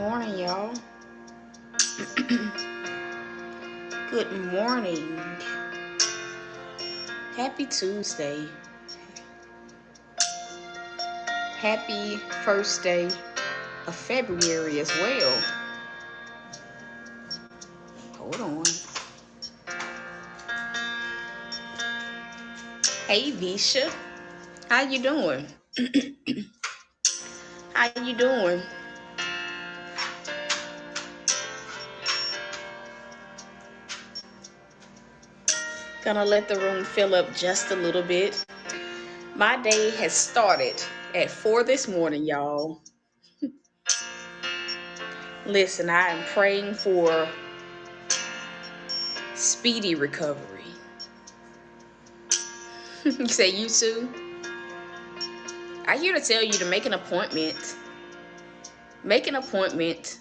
morning, y'all. Good morning. Happy Tuesday. Happy first day of February as well. Hold on. Hey, Visha. How you doing? How you doing? Gonna let the room fill up just a little bit. My day has started at 4 this morning, y'all. Listen, I am praying for speedy recovery. You say you too? I'm here to tell you to make an appointment. Make an appointment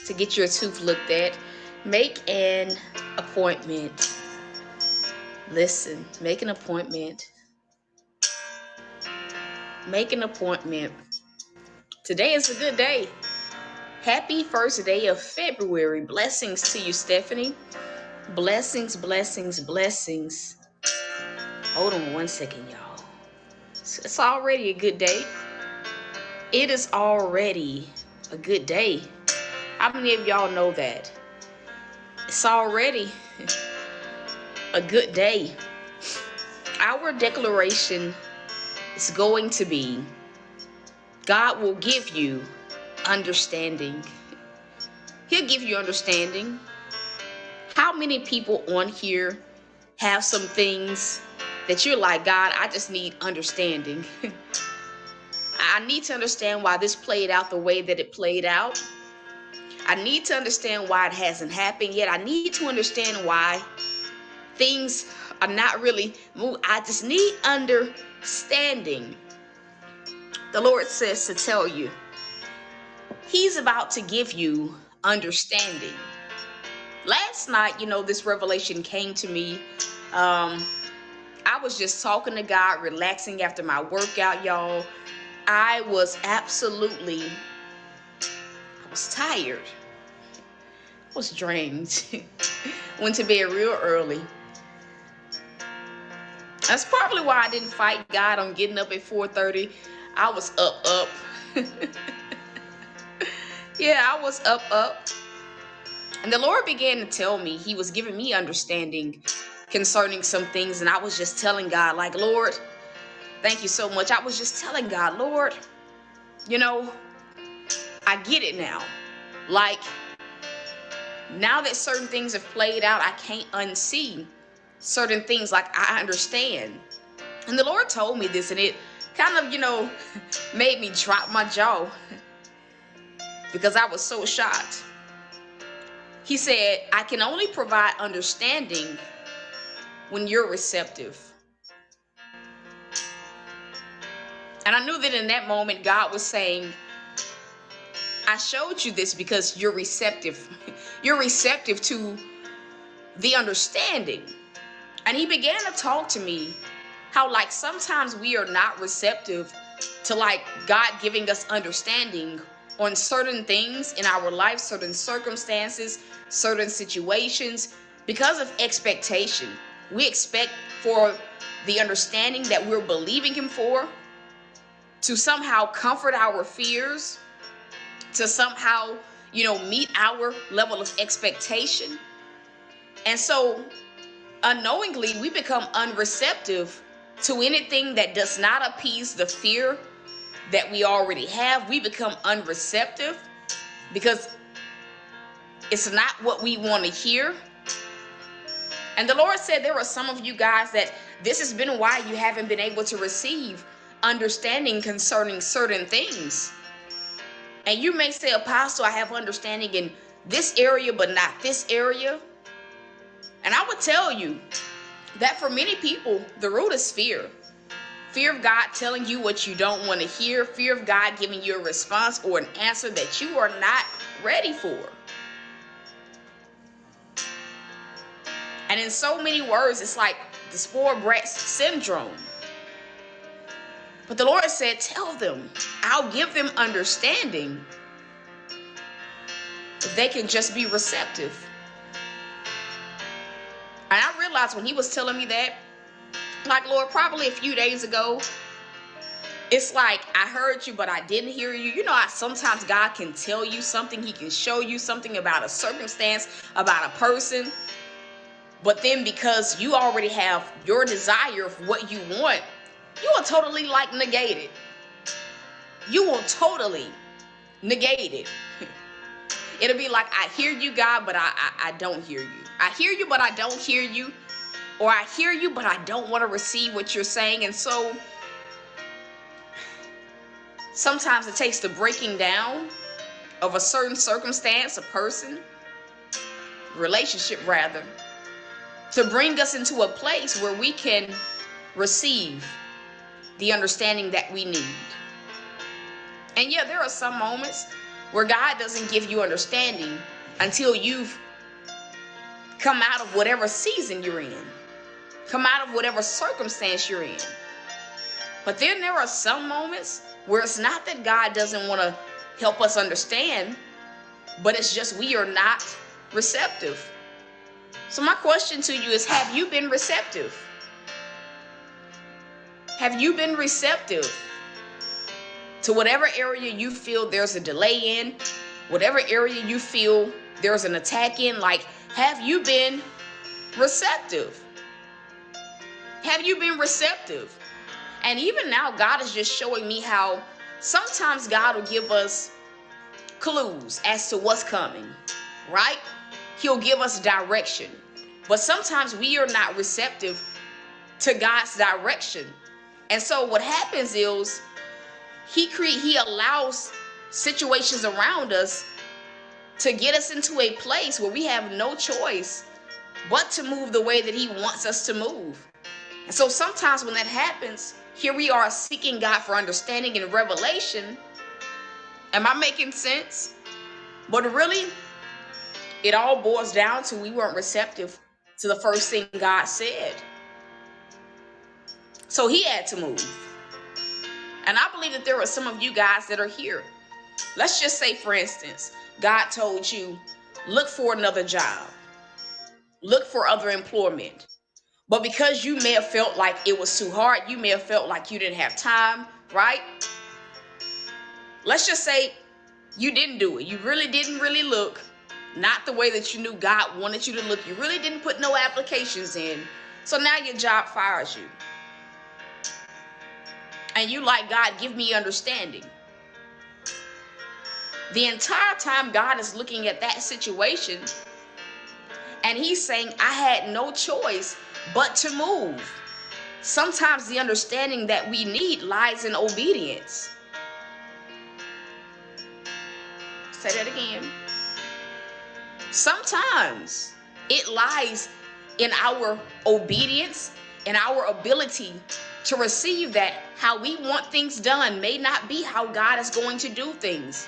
to get your tooth looked at. Make an appointment. Listen, make an appointment. Make an appointment. Today is a good day. Happy first day of February. Blessings to you, Stephanie. Blessings, blessings, blessings. Hold on one second, y'all. It's already a good day. It is already a good day. How many of y'all know that? It's already a good day. Our declaration is going to be, God will give you understanding. He'll give you understanding. How many people on here have some things that you're like, God, I just need understanding. I need to understand why this played out the way that it played out. I need to understand why it hasn't happened yet. I need to understand why things are not really moving. I just need understanding. The Lord says to tell you, He's about to give you understanding. Last night, this revelation came to me. I was just talking to God, relaxing after my workout, y'all. I was tired. I was drained. Went to bed real early. That's probably why I didn't fight God on getting up at 4:30. I was up. Yeah, I was up. And the Lord began to tell me, He was giving me understanding concerning some things. And I was just telling God, like, Lord, thank you so much. I was just telling God, Lord, I get it now. Like, now that certain things have played out, I can't unsee certain things. Like, I understand. And the Lord told me this, and it kind of, made me drop my jaw because I was so shocked. He said, I can only provide understanding when you're receptive. And I knew that in that moment, God was saying, I showed you this because you're receptive. You're receptive to the understanding. And He began to talk to me how, like, sometimes we are not receptive to, like, God giving us understanding on certain things in our life, certain circumstances, certain situations, because of expectation. We expect for the understanding that we're believing Him for to somehow comfort our fears, to somehow, meet our level of expectation. And so unknowingly, we become unreceptive to anything that does not appease the fear that we already have. We become unreceptive because it's not what we want to hear. And the Lord said there are some of you guys that this has been why you haven't been able to receive understanding concerning certain things. And you may say, Apostle, I have understanding in this area, but not this area. And I would tell you that for many people, the root is fear. Fear of God telling you what you don't want to hear. Fear of God giving you a response or an answer that you are not ready for. And in so many words, it's like the spoiled brat syndrome. But the Lord said, tell them, I'll give them understanding if they can just be receptive. And I realized when he was telling me that, like, Lord, probably a few days ago, it's like I heard you, but I didn't hear you. You know how sometimes God can tell you something. He can show you something about a circumstance, about a person. But then because you already have your desire of what you want, you will totally like negate it. You will totally negate it. It'll be like, I hear you, God, but I don't hear you. I hear you, but I don't hear you. Or I hear you, but I don't want to receive what you're saying. And so sometimes it takes the breaking down of a certain circumstance, a person, relationship rather, to bring us into a place where we can receive the understanding that we need. And yeah, there are some moments where God doesn't give you understanding until you've come out of whatever season you're in, come out of whatever circumstance you're in. But then there are some moments where it's not that God doesn't want to help us understand, but it's just we are not receptive. So my question to you is, have you been receptive? Have you been receptive to whatever area you feel there's a delay in, whatever area you feel there's an attack in? Like, have you been receptive? Have you been receptive? And even now, God is just showing me how sometimes God will give us clues as to what's coming, right? He'll give us direction. But sometimes we are not receptive to God's direction. And so what happens is he allows situations around us to get us into a place where we have no choice but to move the way that he wants us to move. And so sometimes when that happens, here we are seeking God for understanding and revelation. Am I making sense? But really, it all boils down to we weren't receptive to the first thing God said. So he had to move. And I believe that there are some of you guys that are here. Let's just say, for instance, God told you, look for another job. Look for other employment. But because you may have felt like it was too hard, you may have felt like you didn't have time, right? Let's just say you didn't do it. You really didn't look, not the way that you knew God wanted you to look. You really didn't put no applications in. So now your job fires you. And you like, God, give me understanding. The entire time God is looking at that situation and he's saying, I had no choice but to move. Sometimes the understanding that we need lies in obedience. Say that again. Sometimes it lies in our obedience and our ability to receive that how we want things done may not be how God is going to do things.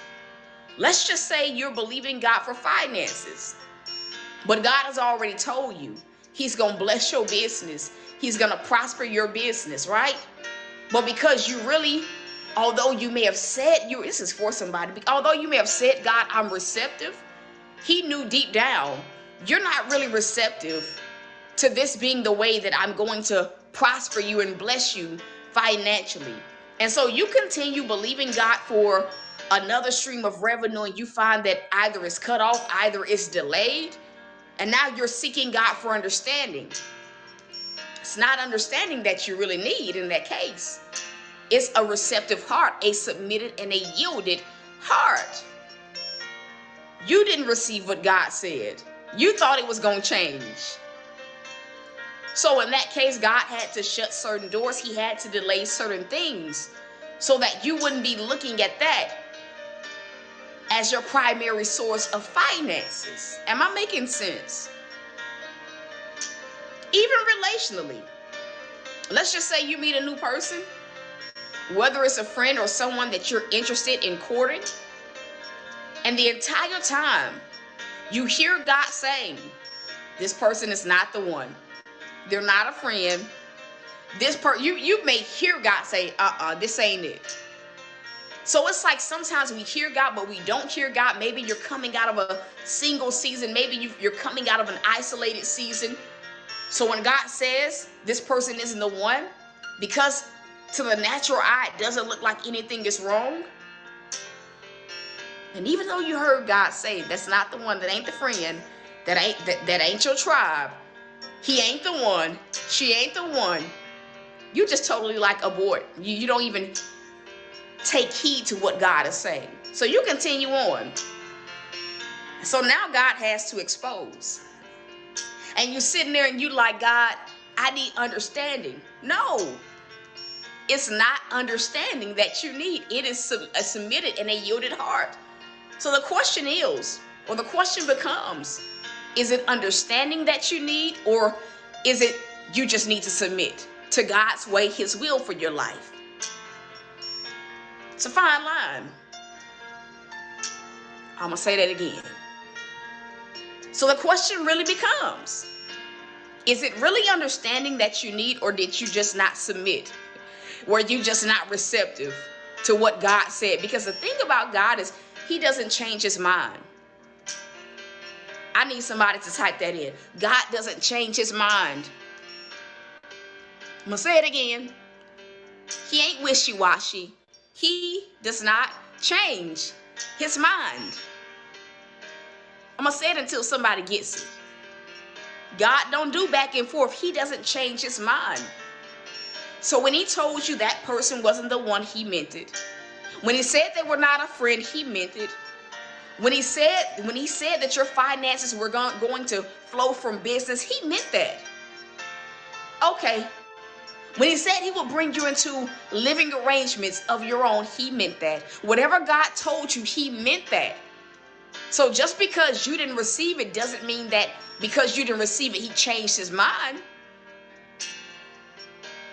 Let's just say you're believing God for finances, but God has already told you he's going to bless your business. He's going to prosper your business, right? But because you really, although you may have said, this is for somebody, although you may have said, God, I'm receptive, he knew deep down, you're not really receptive to this being the way that I'm going to prosper you and bless you financially. And so you continue believing God for another stream of revenue, and you find that either it's cut off, either it's delayed, and now you're seeking God for understanding. It's not understanding that you really need in that case. It's a receptive heart, a submitted and a yielded heart. You didn't receive what God said. You thought it was going to change. So in that case, God had to shut certain doors. He had to delay certain things so that you wouldn't be looking at that as your primary source of finances. Am I making sense? Even relationally. Let's just say you meet a new person, whether it's a friend or someone that you're interested in courting, and the entire time you hear God saying, this person is not the one. They're not a friend. You may hear God say, this ain't it. So it's like sometimes we hear God, but we don't hear God. Maybe you're coming out of a single season. Maybe you're coming out of an isolated season. So when God says this person isn't the one, because to the natural eye, it doesn't look like anything is wrong. And even though you heard God say that's not the one, that ain't the friend, that ain't your tribe, he ain't the one, she ain't the one, you just totally like abort. You don't even take heed to what God is saying. So you continue on. So now God has to expose. And you're sitting there and you like, God, I need understanding. No, it's not understanding that you need. It is a submitted and a yielded heart. So the question is, or the question becomes, is it understanding that you need, or is it you just need to submit to God's way, his will for your life? It's a fine line. I'm going to say that again. So the question really becomes, is it really understanding that you need, or did you just not submit? Were you just not receptive to what God said? Because the thing about God is he doesn't change his mind. I need somebody to type that in. God doesn't change his mind. I'm going to say it again. He ain't wishy-washy. He does not change his mind. I'm going to say it until somebody gets it. God don't do back and forth. He doesn't change his mind. So when he told you that person wasn't the one, he meant it. When he said they were not a friend, he meant it. When he said that your finances were going to flow from business, he meant that. Okay. When he said he would bring you into living arrangements of your own, he meant that. Whatever God told you, he meant that. So just because you didn't receive it doesn't mean that because you didn't receive it, he changed his mind.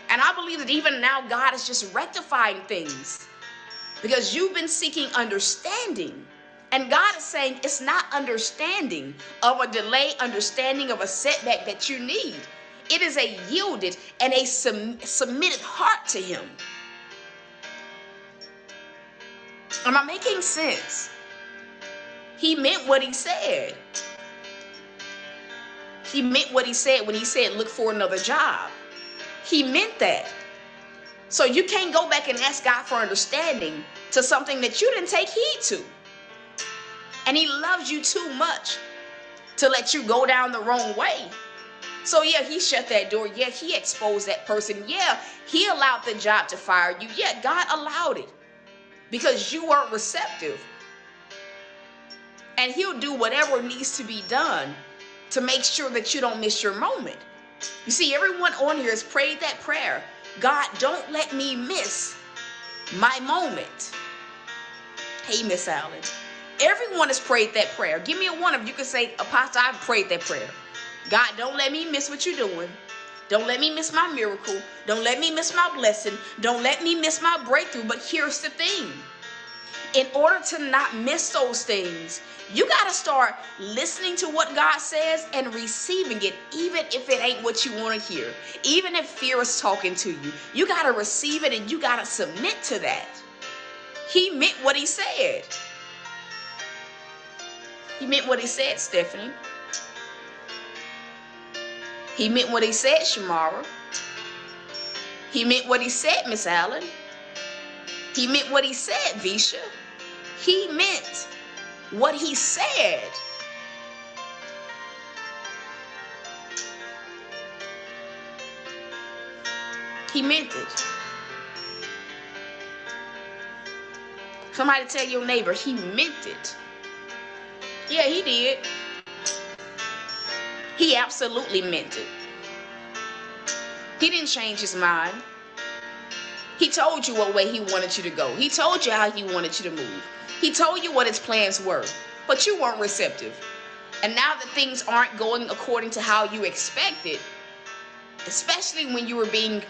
And I believe that even now God is just rectifying things because you've been seeking understanding. And God is saying it's not understanding of a delay, understanding of a setback that you need. It is a yielded and a submitted heart to him. Am I making sense? He meant what he said. He meant what he said when he said, look for another job. He meant that. So you can't go back and ask God for understanding to something that you didn't take heed to. And he loves you too much to let you go down the wrong way. So yeah, he shut that door. Yeah, he exposed that person. Yeah, he allowed the job to fire you. Yeah, God allowed it because you weren't receptive. And he'll do whatever needs to be done to make sure that you don't miss your moment. You see, everyone on here has prayed that prayer. God, don't let me miss my moment. Hey, Miss Allen. Everyone has prayed that prayer. Give me a one if you can say, Apostle, I've prayed that prayer. God, don't let me miss what you're doing. Don't let me miss my miracle. Don't let me miss my blessing. Don't let me miss my breakthrough. But here's the thing. In order to not miss those things, you got to start listening to what God says and receiving it, even if it ain't what you want to hear. Even if fear is talking to you, you got to receive it and you got to submit to that. He meant what he said. He meant what he said, Stephanie. He meant what he said, Shamara. He meant what he said, Miss Allen. He meant what he said, Visha. He meant what he said. He meant it. Somebody tell your neighbor, he meant it. Yeah, he did. He absolutely meant it. He didn't change his mind. He told you what way he wanted you to go. He told you how he wanted you to move. He told you what his plans were, but you weren't receptive. And now that things aren't going according to how you expected, especially when you were being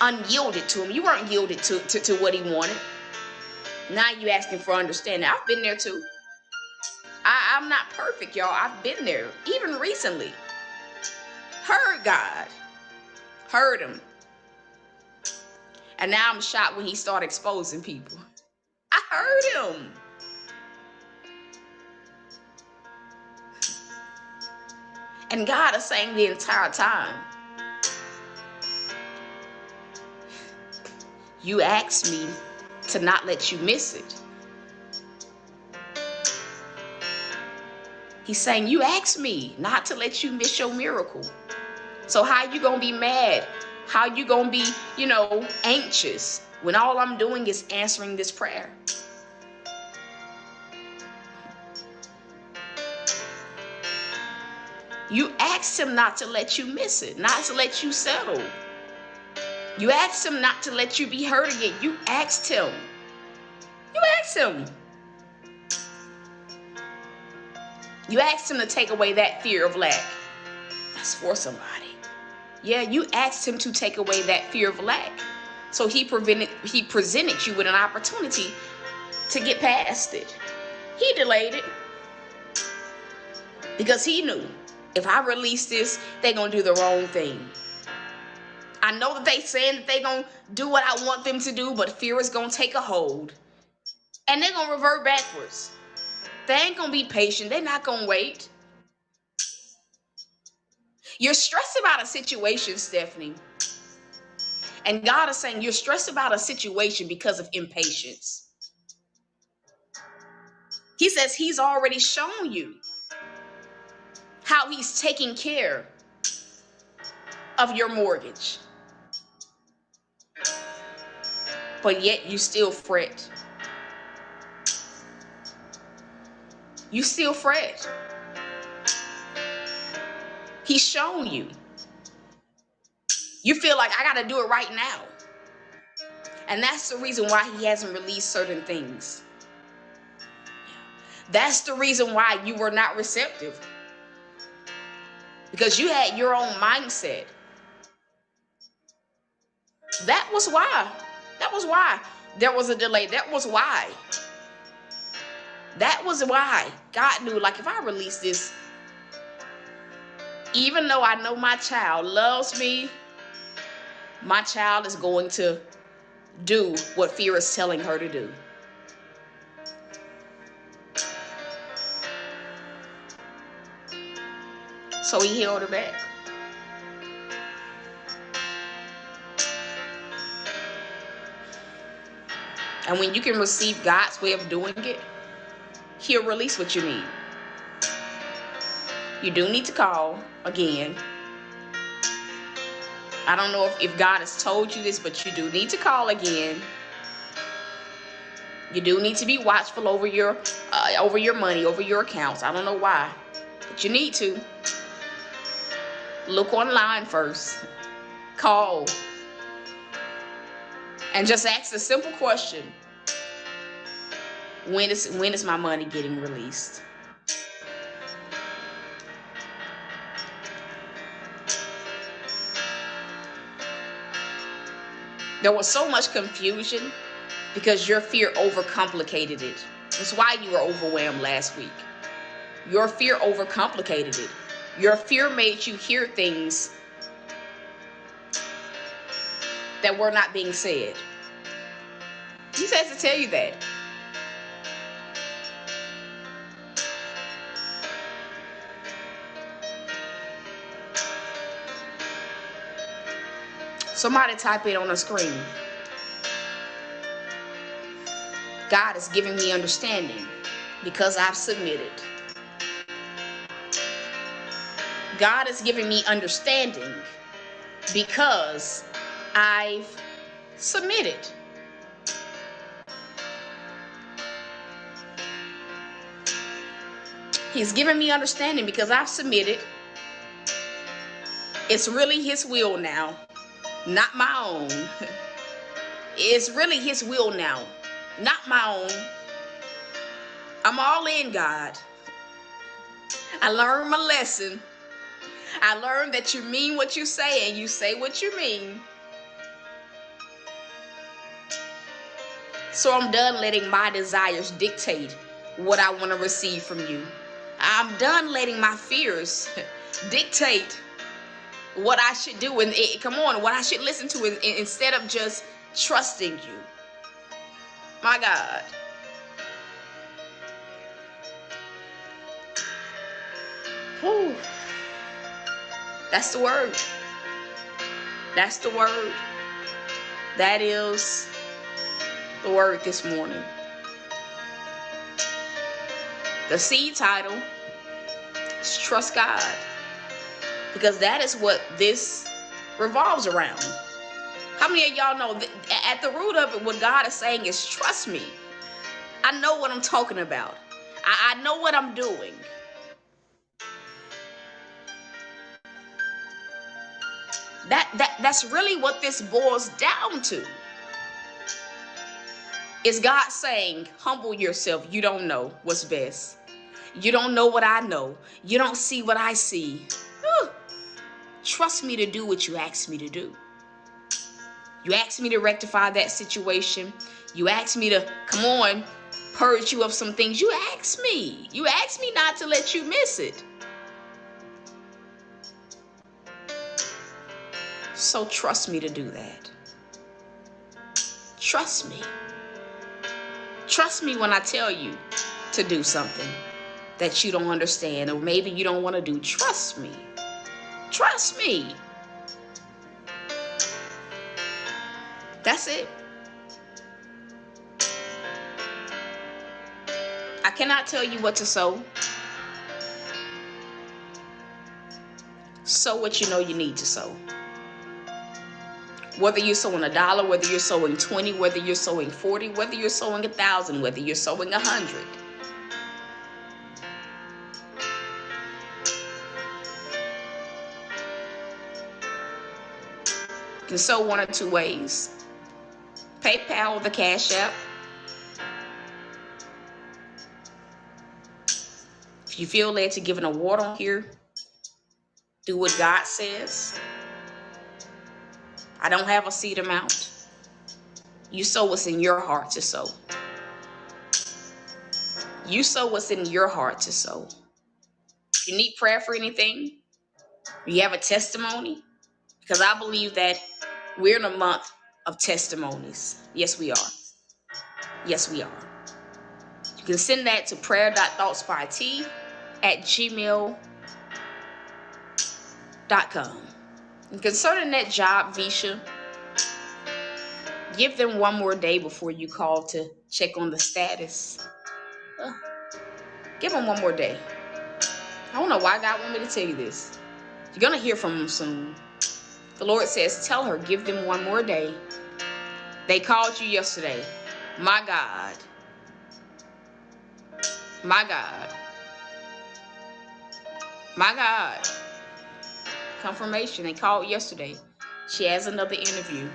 unyielded to him, you weren't yielded to what he wanted. Now you asking for understanding. I've been there too. I'm not perfect, y'all. I've been there, even recently. Heard God. Heard him. And now I'm shocked when he started exposing people. I heard him. And God is saying the entire time, you asked me to not let you miss it. He's saying, you asked me not to let you miss your miracle. So how you gonna be mad? How you gonna be, anxious when all I'm doing is answering this prayer? You asked him not to let you miss it, not to let you settle. You asked him not to let you be hurt again. You asked him. You asked him. You asked him to take away that fear of lack. That's for somebody. Yeah, you asked him to take away that fear of lack. So he presented you with an opportunity to get past it. He delayed it because he knew, if I release this, they're going to do the wrong thing. I know that they saying that they're going to do what I want them to do, but fear is going to take a hold. And they're going to revert backwards. They ain't going to be patient. They're not going to wait. You're stressed about a situation, Stephanie. And God is saying you're stressed about a situation because of impatience. He says he's already shown you how he's taking care of your mortgage. But yet you still fret. You still fret. He's shown you. You feel like I got to do it right now. And that's the reason why he hasn't released certain things. That's the reason why you were not receptive. Because you had your own mindset. That was why. That was why there was a delay. That was why. That was why God knew, like, if I release this, even though I know my child loves me, my child is going to do what fear is telling her to do. So he held her back. And when you can receive God's way of doing it, he'll release what you need. You do need to call again. I don't know if God has told you this, but you do need to call again. You do need to be watchful over your money, over your accounts. I don't know why, but you need to. Look online first. Call. And just ask a simple question. When is my money getting released? There was so much confusion because your fear overcomplicated it. That's why you were overwhelmed last week. Your fear overcomplicated it. Your fear made you hear things that were not being said. He says to tell you that. Somebody type it on the screen. God is giving me understanding because I've submitted. God is giving me understanding because I've submitted. He's giving me understanding because I've submitted. It's really his will now, not my own. It's really his will now, not my own. I'm all in, God. I learned my lesson. I learned that you mean what you say and you say what you mean. So I'm done letting my desires dictate what I want to receive from you. I'm done letting my fears dictate what I should do and what I should listen to instead of just trusting you. My God. Whew. That's the word. That's the word. That is the word this morning. The seed title is Trust God, because that is what this revolves around. How many of y'all know that at the root of it, what God is saying is trust me. I know what I'm talking about. I know what I'm doing. That's really what this boils down to. Is God saying, humble yourself. You don't know what's best. You don't know what I know. You don't see what I see. Whew. Trust me to do what you asked me to do. You asked me to rectify that situation. You asked me to, come on, purge you of some things. You asked me. You asked me not to let you miss it. So trust me to do that. Trust me. Trust me when I tell you to do something that you don't understand, or maybe you don't want to do. Trust me. Trust me. That's it. I cannot tell you what to sow. Sow what you know you need to sow. Whether you're sowing $1, whether you're sowing 20, whether you're sowing 40, whether you're sowing 1,000, whether you're sowing 100. You can sow one or two ways. PayPal or the Cash App. If you feel led to give an award on here, do what God says. I don't have a seed amount. You sow what's in your heart to sow. You sow what's in your heart to sow. If you need prayer for anything, you have a testimony, because I believe that we're in a month of testimonies. Yes, we are. Yes, we are. You can send that to prayer.thoughtsbyt@gmail.com. And concerning that job, Visha, give them one more day before you call to check on the status. Give them one more day. I don't know why God want me to tell you this. You're going to hear from them soon. The Lord says, tell her, give them one more day. They called you yesterday. My God. My God. My God. Confirmation. They called yesterday. She has another interview.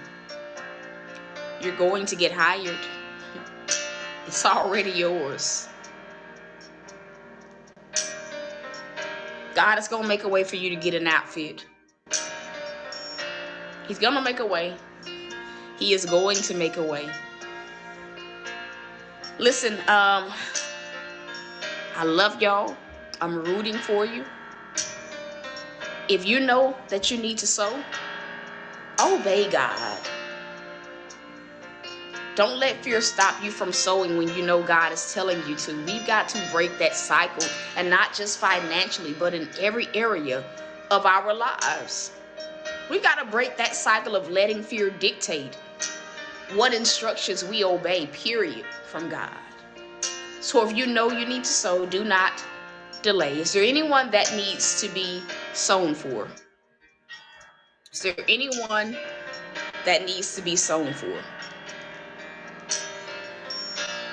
You're going to get hired. It's already yours. God is going to make a way for you to get an outfit. He's going to make a way. He is going to make a way. Listen, I love y'all. I'm rooting for you. If you know that you need to sow, obey God. Don't let fear stop you from sowing when you know God is telling you to. We've got to break that cycle, and not just financially, but in every area of our lives. We've got to break that cycle of letting fear dictate what instructions we obey, period, from God. So if you know you need to sow, do not delay. Is there anyone that needs to be sown for? Is there anyone that needs to be sown for?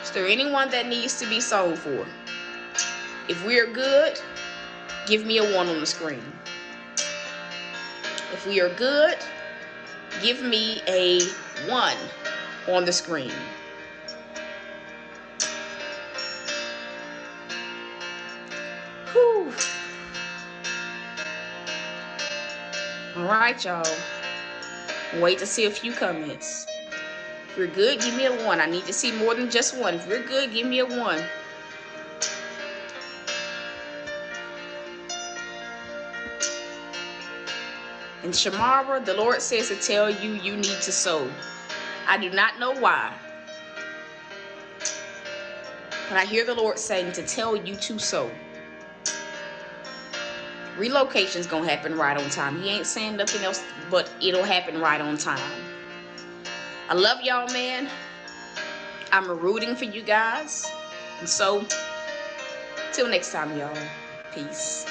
Is there anyone that needs to be sown for? If we are good, give me a 1 on the screen. If we are good, give me a 1 on the screen. Whew. All right, y'all. Wait to see a few comments. If you're good, give me a 1. I need to see more than just 1. If you're good, give me a 1. And Shamara, the Lord says to tell you, you need to sow. I do not know why. But I hear the Lord saying to tell you to sow. Relocation's gonna happen right on time. He ain't saying nothing else, but it'll happen right on time. I love y'all, man. I'm rooting for you guys. And so, till next time, y'all. Peace.